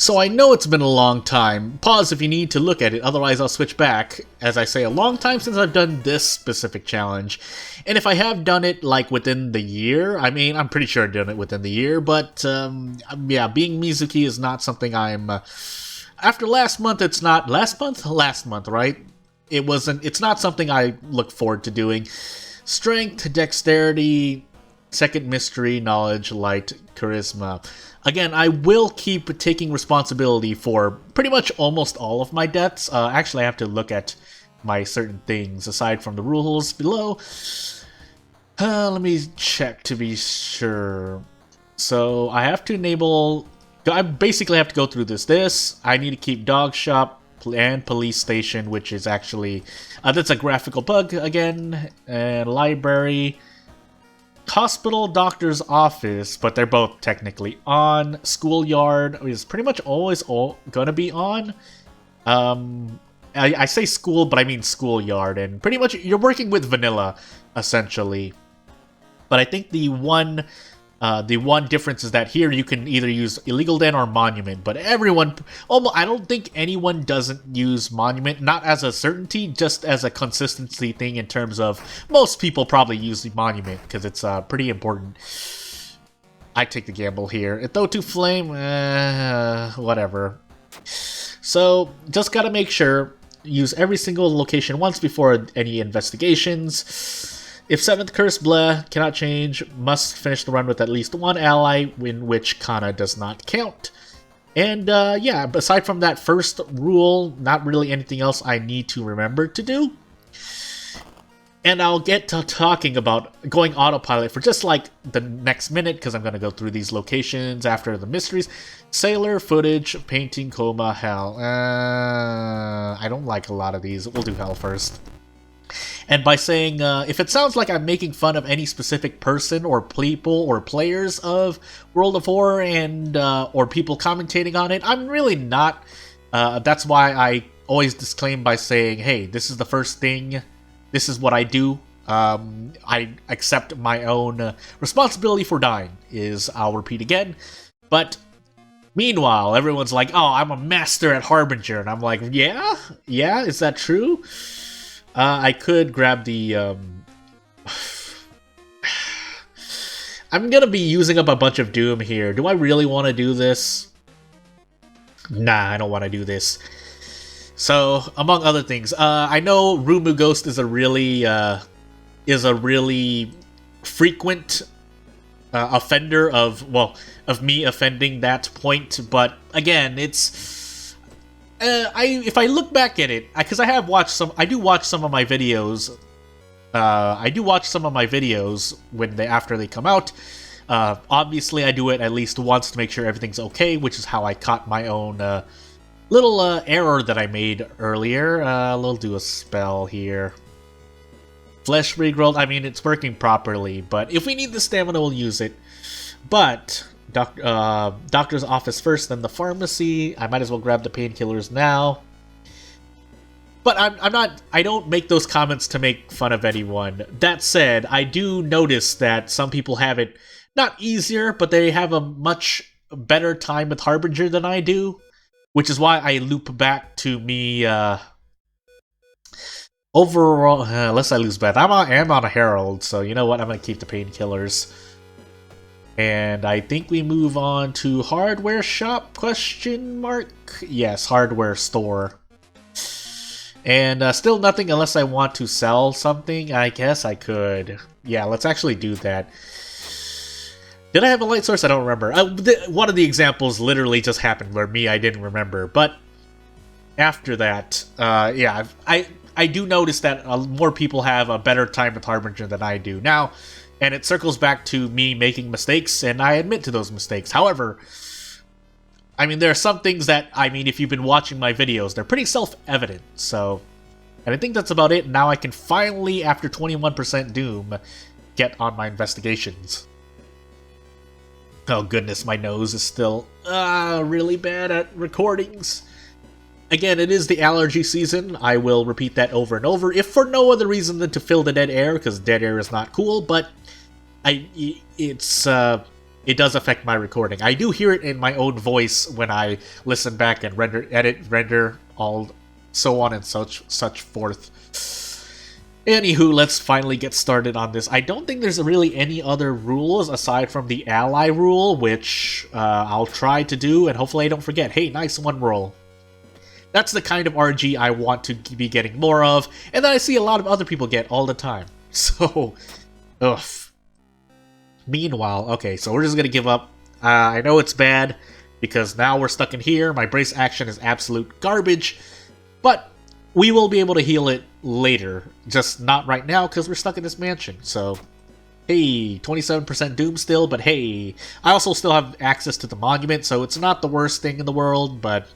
So I know it's been a long time. Pause if you need to look at it, otherwise I'll switch back. As I say, a long time since I've done this specific challenge. And if I have done it, like, within the year, I mean, I'm pretty sure I've done it within the year, but, yeah, being Mizuki is not something I'm... after last month, it's not... Last month? Last month, right? It's not something I look forward to doing. Strength, dexterity, second mystery, knowledge, light, charisma. Again, I will keep taking responsibility for pretty much almost all of my deaths. Actually, I have to look at my certain things aside from the rules below. Let me check to be sure. So, I have to enable... I basically have to go through this. I need to keep dog shop and police station, which is actually... that's a graphical bug again. And library... Hospital, doctor's office, but they're both technically on. Schoolyard is pretty much always gonna be on. I say school, but I mean schoolyard, and pretty much you're working with vanilla, essentially. But I think the one difference is that here you can either use illegal den or monument, but everyone, I don't think anyone doesn't use monument, not as a certainty, just as a consistency thing in terms of most people probably use the monument because it's pretty important. I take the gamble here. Though to flame, whatever. So just gotta make sure, use every single location once before any investigations. If 7th curse, bleh, cannot change, must finish the run with at least one ally, in which Kana does not count. And, yeah, aside from that first rule, not really anything else I need to remember to do. And I'll get to talking about going autopilot for just, like, the next minute, because I'm going to go through these locations after the mysteries. Sailor, footage, painting, coma, hell. I don't like a lot of these. We'll do hell first. And by saying, if it sounds like I'm making fun of any specific person or people or players of World of War and or people commentating on it, I'm really not. That's why I always disclaim by saying, hey, this is the first thing, this is what I do. I accept my own responsibility for dying, I'll repeat again. But meanwhile, everyone's like, oh, I'm a master at Harbinger, and I'm like, yeah, is that true? I could grab the, I'm gonna be using up a bunch of Doom here. Do I really want to do this? Nah, I don't want to do this. So, among other things, I know Rumu Ghost is a really frequent offender of me offending that point, but again, it's... if I look back at it, because I do watch some of my videos. After they come out. Obviously, I do it at least once to make sure everything's okay, which is how I caught my own little error that I made earlier. We'll do a spell here. Flesh regrowth. I mean, it's working properly, but if we need the stamina, we'll use it. But doctor's office first, then the pharmacy. I might as well grab the painkillers now. But I don't make those comments to make fun of anyone. That said, I do notice that some people have it not easier, but they have a much better time with Harbinger than I do. Which is why I loop back to me, overall, unless I lose breath. I am on a Herald, so you know what, I'm gonna keep the painkillers. And I think we move on to hardware shop, question mark? Yes, hardware store. And still nothing unless I want to sell something. I guess I could. Yeah, let's actually do that. Did I have a light source? I don't remember. One of the examples literally just happened where I didn't remember. But after that, yeah, I do notice that more people have a better time with Harbinger than I do. Now, and it circles back to me making mistakes, and I admit to those mistakes. However, I mean, there are some things that, I mean, if you've been watching my videos, they're pretty self-evident, so... And I think that's about it. Now I can finally, after 21% Doom, get on my investigations. Oh goodness, my nose is still really bad at recordings. Again, it is the allergy season. I will repeat that over and over, if for no other reason than to fill the dead air, because dead air is not cool, but it's it does affect my recording. I do hear it in my own voice when I listen back and edit, render, all so on and such forth. Anywho, let's finally get started on this. I don't think there's really any other rules aside from the ally rule, which I'll try to do, and hopefully I don't forget. Hey, nice one roll. That's the kind of RNG I want to be getting more of, and that I see a lot of other people get all the time. So, ugh. Meanwhile, okay, so we're just gonna give up. I know it's bad, because now we're stuck in here. My brace action is absolute garbage, but we will be able to heal it later. Just not right now, because we're stuck in this mansion. So, hey, 27% Doom still, but hey, I also still have access to the monument, so it's not the worst thing in the world, but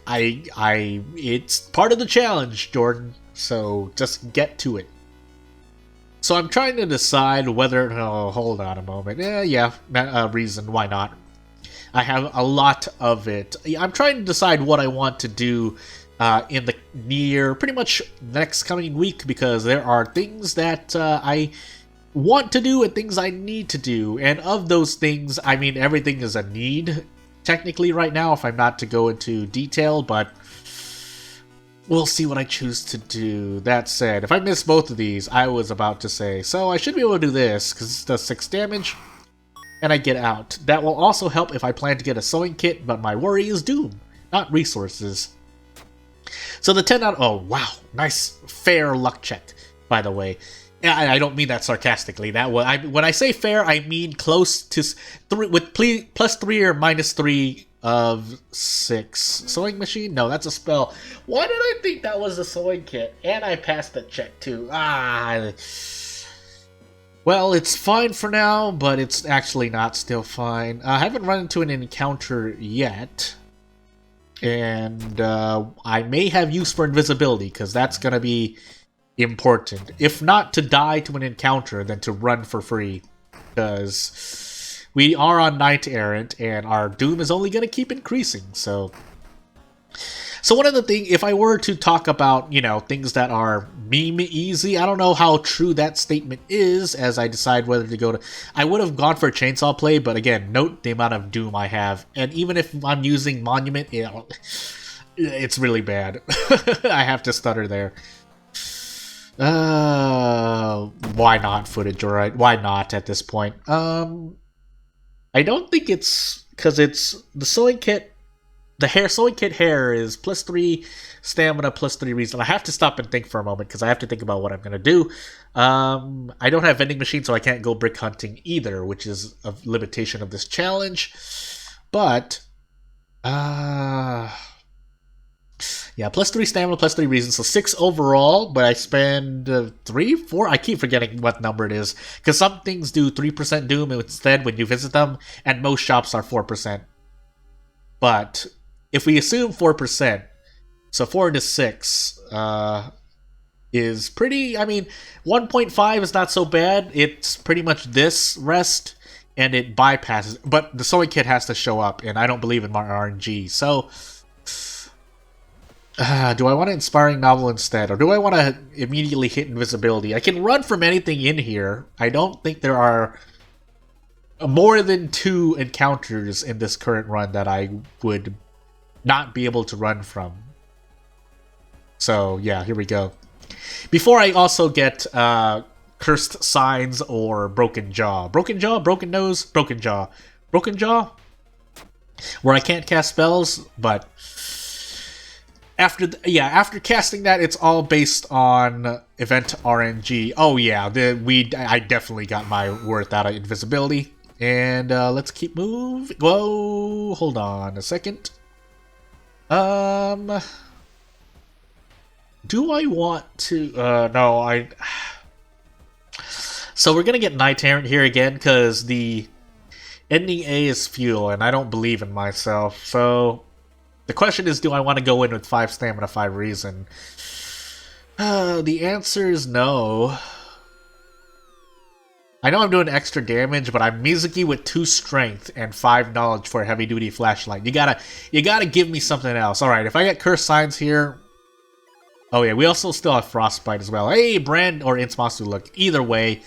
it's part of the challenge, Jordan, so just get to it. So I'm trying to decide whether... Oh, hold on a moment. Reason, why not? I have a lot of it. I'm trying to decide what I want to do in the pretty much next coming week, because there are things that I want to do and things I need to do. And of those things, I mean, everything is a need, technically, right now, if I'm not to go into detail, but we'll see what I choose to do. That said, if I miss both of these, I was about to say, so I should be able to do this, because it does 6 damage, and I get out. That will also help if I plan to get a sewing kit, but my worry is Doom, not resources. So the 10 out... Oh, wow. Nice, fair luck check, by the way. I don't mean that sarcastically. When I say fair, I mean close to 3, with +3 or -3 of 6. Sewing machine? No, that's a spell. Why did I think that was a sewing kit? And I passed the check too. Well, it's fine for now, but it's actually not still fine. I haven't run into an encounter yet. And I may have use for invisibility, because that's going to be important. If not to die to an encounter, then to run for free. Because we are on Knight Errant, and our Doom is only going to keep increasing, so one of the things, if I were to talk about, you know, things that are meme easy, I don't know how true that statement is as I decide whether to go to... I would have gone for chainsaw play, but again, note the amount of Doom I have. And even if I'm using Monument, it's really bad. I have to stutter there. Why not footage, alright? Why not at this point? I don't think it's... because it's... the sewing kit... The sewing kit hair is +3 stamina, +3 reason. I have to stop and think for a moment, because I have to think about what I'm going to do. I don't have vending machine, so I can't go brick hunting either, which is a limitation of this challenge. But, yeah, +3 stamina, +3 reason, so 6 overall, but I spend 3, 4? I keep forgetting what number it is, because some things do 3% Doom instead when you visit them, and most shops are 4%. But if we assume 4%, so 4 into 6 is pretty... I mean, 1.5 is not so bad. It's pretty much this rest, and it bypasses... But the sewing kit has to show up, and I don't believe in my RNG. So, do I want an inspiring novel instead, or do I want to immediately hit invisibility? I can run from anything in here. I don't think there are more than 2 encounters in this current run that I would not be able to run from. So, yeah, here we go. Before I also get Cursed Signs or Broken Jaw. Broken Jaw? Broken Nose? Broken Jaw. Broken Jaw? Where I can't cast spells, but after casting that, it's all based on event RNG. Oh yeah, I definitely got my worth out of invisibility. And let's keep moving. Whoa, hold on a second. Do I want to... no, So we're gonna get Knight Errant here again, because the ending A is fuel, and I don't believe in myself. So the question is, do I want to go in with 5 stamina, 5 reason? The answer is no. I know I'm doing extra damage, but I'm Mizuki with 2 strength and 5 knowledge for a heavy duty flashlight. You gotta give me something else. Alright, if I get Cursed Signs here... Oh yeah, we also still have Frostbite as well. Hey, Brand or Insmasu, look. Either way,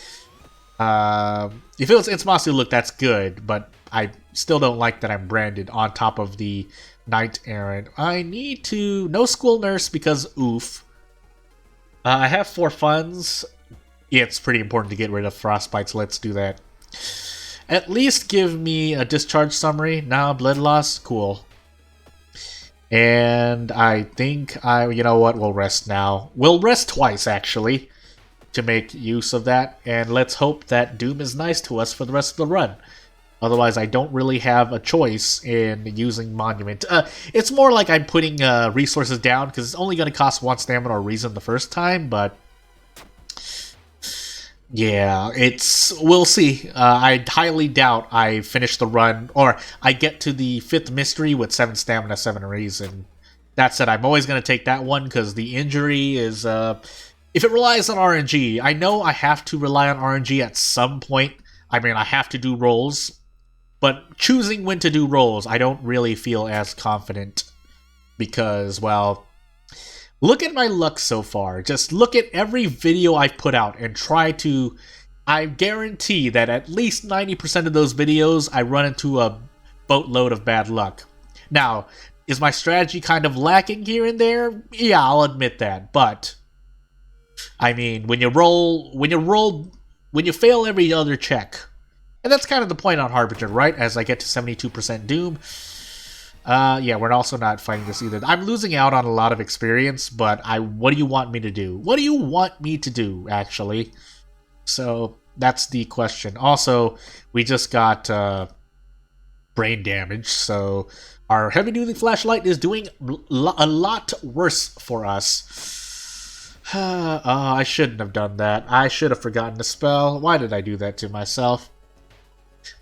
If it's Masu look, that's good, but I still don't like that I'm branded on top of the Knight Errant. I need to... No School Nurse because oof. I have 4 funds. Yeah, it's pretty important to get rid of Frostbites. Let's do that. At least give me a discharge summary. Now, blood loss. Cool. And I think you know what? We'll rest now. We'll rest twice, actually, to make use of that. And let's hope that Doom is nice to us for the rest of the run. Otherwise, I don't really have a choice in using Monument. It's more like I'm putting resources down because it's only going to cost 1 stamina or reason the first time, but... yeah, we'll see. I highly doubt I finish the run, or I get to the 5th mystery with 7 stamina, 7 reason. That said, I'm always going to take that one, because the injury is, if it relies on RNG, I know I have to rely on RNG at some point. I mean, I have to do rolls, but choosing when to do rolls, I don't really feel as confident, because, well... look at my luck so far. Just look at every video I've put out and try to... I guarantee that at least 90% of those videos I run into a boatload of bad luck. Now, is my strategy kind of lacking here and there? Yeah, I'll admit that. But, I mean, when you fail every other check, and that's kind of the point on Harbinger, right? As I get to 72% Doom. Yeah, we're also not fighting this either. I'm losing out on a lot of experience, but what do you want me to do? What do you want me to do, actually? So, that's the question. Also, we just got brain damage, so our heavy-duty flashlight is doing a lot worse for us. I shouldn't have done that. I should have forgotten to spell. Why did I do that to myself?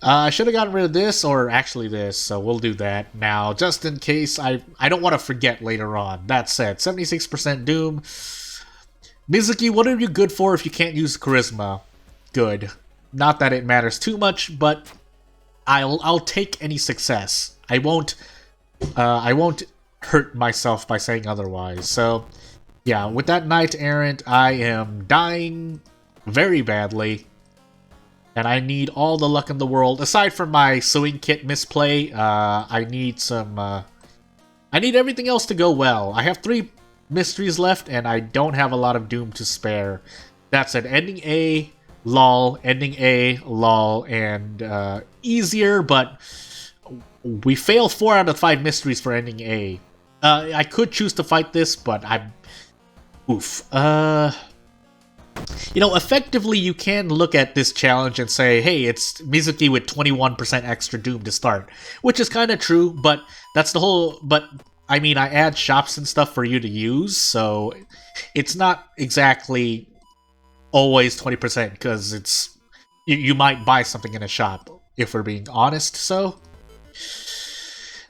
I should have gotten rid of this, or actually this, so we'll do that now, just in case I don't want to forget later on. That said, 76% Doom. Mizuki, what are you good for if you can't use Charisma? Good. Not that it matters too much, but I'll take any success. I won't hurt myself by saying otherwise. So, yeah, with that Knight Errant, I am dying very badly. And I need all the luck in the world. Aside from my sewing kit misplay, I need some... I need everything else to go well. I have 3 mysteries left, and I don't have a lot of Doom to spare. That's an ending A, lol, ending A, lol, and easier, but we fail 4 out of 5 mysteries for ending A. I could choose to fight this, but I'm... oof. You know, effectively, you can look at this challenge and say, hey, it's Mizuki with 21% extra Doom to start. Which is kind of true, but that's the whole... But, I mean, I add shops and stuff for you to use, so it's not exactly always 20%, because it's... You might buy something in a shop, if we're being honest, so...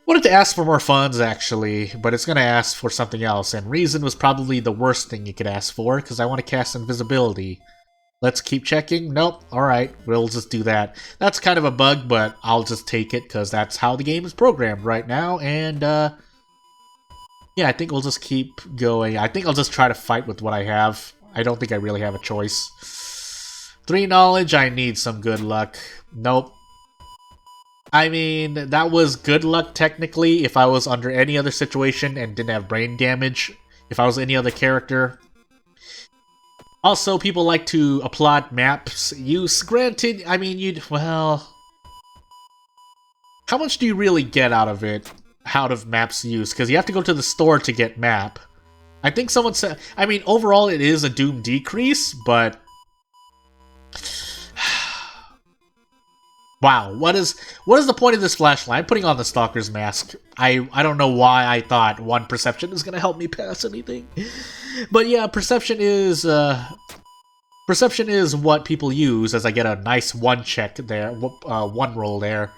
Wanted to ask for more funds, actually, but it's going to ask for something else, and Reason was probably the worst thing you could ask for, because I want to cast Invisibility. Let's keep checking. Nope. Alright, we'll just do that. That's kind of a bug, but I'll just take it, because that's how the game is programmed right now, and, yeah, I think we'll just keep going. I think I'll just try to fight with what I have. I don't think I really have a choice. 3 knowledge, I need some good luck. Nope. I mean, that was good luck technically if I was under any other situation and didn't have brain damage. If I was any other character. Also, people like to applaud maps use. Granted, I mean, well... how much do you really get out of it? Out of maps use? Because you have to go to the store to get map. I think someone said... I mean, overall it is a Doom decrease, but... wow, what is the point of this flashlight? I'm putting on the Stalker's mask. I don't know why I thought 1 perception is gonna help me pass anything. But yeah, perception is what people use, as I get a nice 1 check there, 1 roll there.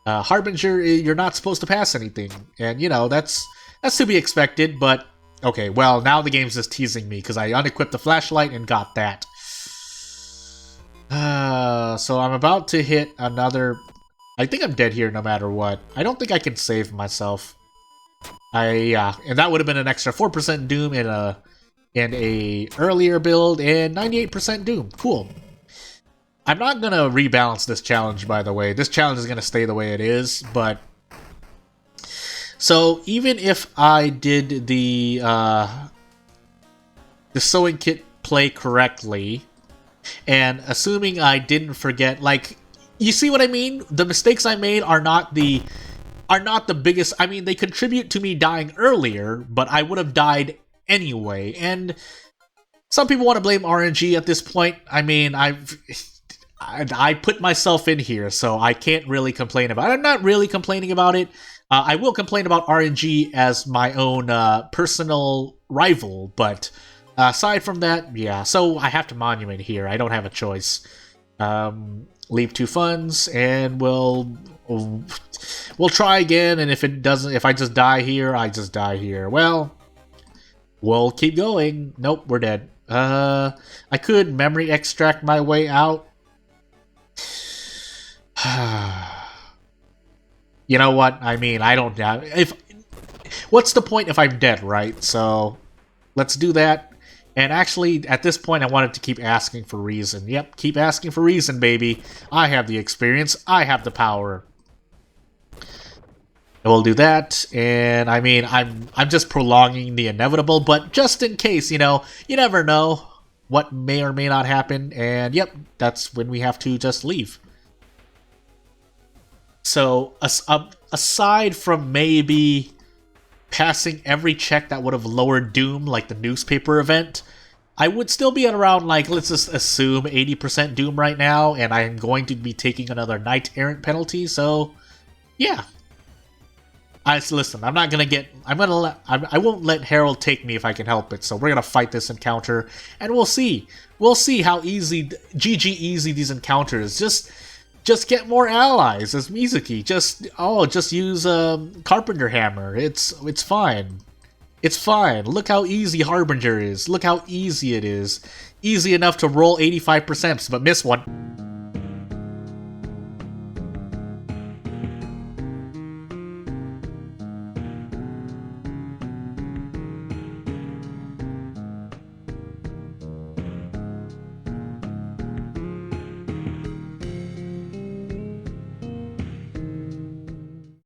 Harbinger, you're not supposed to pass anything. And you know, that's to be expected, but okay, well, now the game's just teasing me because I unequipped the flashlight and got that. So I'm about to hit another... I think I'm dead here no matter what. I don't think I can save myself. Yeah, and that would have been an extra 4% Doom in a earlier build, and 98% Doom. Cool. I'm not gonna rebalance this challenge, by the way. This challenge is gonna stay the way it is, but... So, even if I did the sewing kit play correctly, and assuming I didn't forget, like... You see what I mean? The mistakes I made are not the biggest. I mean, they contribute to me dying earlier, but I would have died anyway. And some people want to blame RNG at this point. I mean, I put myself in here, so I can't really complain about it. I'm not really complaining about it. I will complain about RNG as my own personal rival, but aside from that, yeah. So I have to monument here. I don't have a choice. Leave 2 funds, and we'll try again, and if I just die here, I just die here. Well, we'll keep going. Nope, we're dead. I could memory extract my way out. You know what? I mean, I don't know. What's the point if I'm dead, right? So, let's do that. And actually, at this point, I wanted to keep asking for reason. Yep, keep asking for reason, baby. I have the experience. I have the power. And we'll do that. And I mean, I'm just prolonging the inevitable, but just in case, you know, you never know what may or may not happen. And yep, that's when we have to just leave. So, aside from maybe passing every check that would have lowered Doom, like the newspaper event, I would still be at around, like, let's just assume 80% Doom right now, and I'm going to be taking another Knight Errant penalty, so, yeah. Listen, I'm not gonna get, I won't let Harold take me if I can help it, so we're gonna fight this encounter, and we'll see. We'll see how easy, GG easy these encounters. Just get more allies as Mizuki. Just use Carpenter Hammer. It's fine. It's fine. Look how easy Harbinger is. Look how easy it is. Easy enough to roll 85%, but miss one.